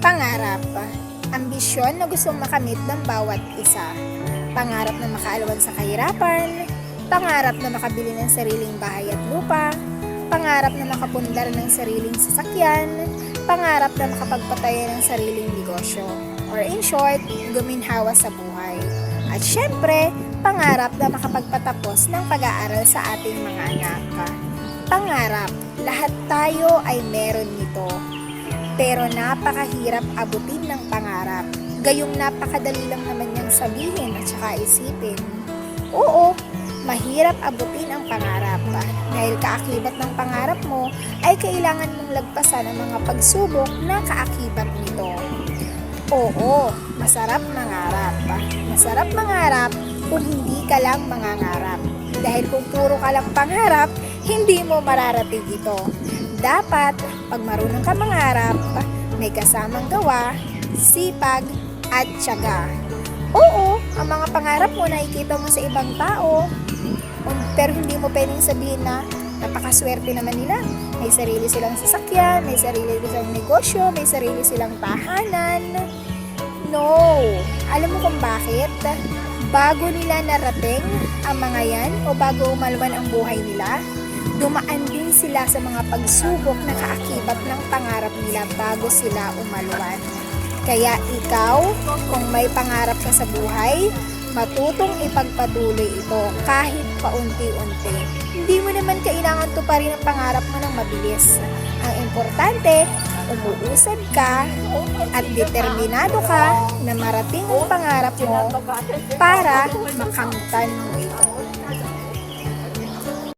Pangarap, ambisyon na gustong makamit ng bawat isa. Pangarap na makaalawan sa kahirapan, pangarap na makabili ng sariling bahay at lupa, pangarap na makapundar ng sariling sasakyan, pangarap na makapagpatayo ng sariling negosyo. Or in short, guminhawa sa buhay. At syempre, pangarap na makapagpatapos ng pag-aaral sa ating mga anak. Pangarap, lahat tayo ay meron nito. Pero napakahirap abutin ng pangarap. Gayong napakadali lang naman niyang sabihin at saka isipin. Oo, mahirap abutin ang pangarap. Dahil kaakibat ng pangarap mo ay kailangan mong lagpasan ang mga pagsubok na kaakibat nito. Oo, masarap mangarap. Masarap mangarap kung hindi ka lang mangangarap. Dahil kung puro ka lang pangarap, hindi mo mararating ito. Dapat, pag marunong ka mangarap, may kasamang gawa, sipag, at tiyaga. Oo, ang mga pangarap mo nakikita mo sa ibang tao, pero hindi mo pwedeng sabihin na napakaswerte naman nila. May sarili silang sasakyan, may sarili silang negosyo, may sarili silang tahanan. No! Alam mo kung bakit? Bago nila narating ang mga yan o bago umalwan ang buhay nila, dumaan din sila sa mga pagsubok na kaakibat ng pangarap nila bago sila umalwan. Kaya ikaw, kung may pangarap ka sa buhay, matutong ipagpatuloy ito kahit paunti-unti. Hindi mo naman kailangan tuparin ang pangarap mo ng mabilis. Ang importante, umuusad ka at determinado ka na marating ang pangarap mo para makamtan mo ito.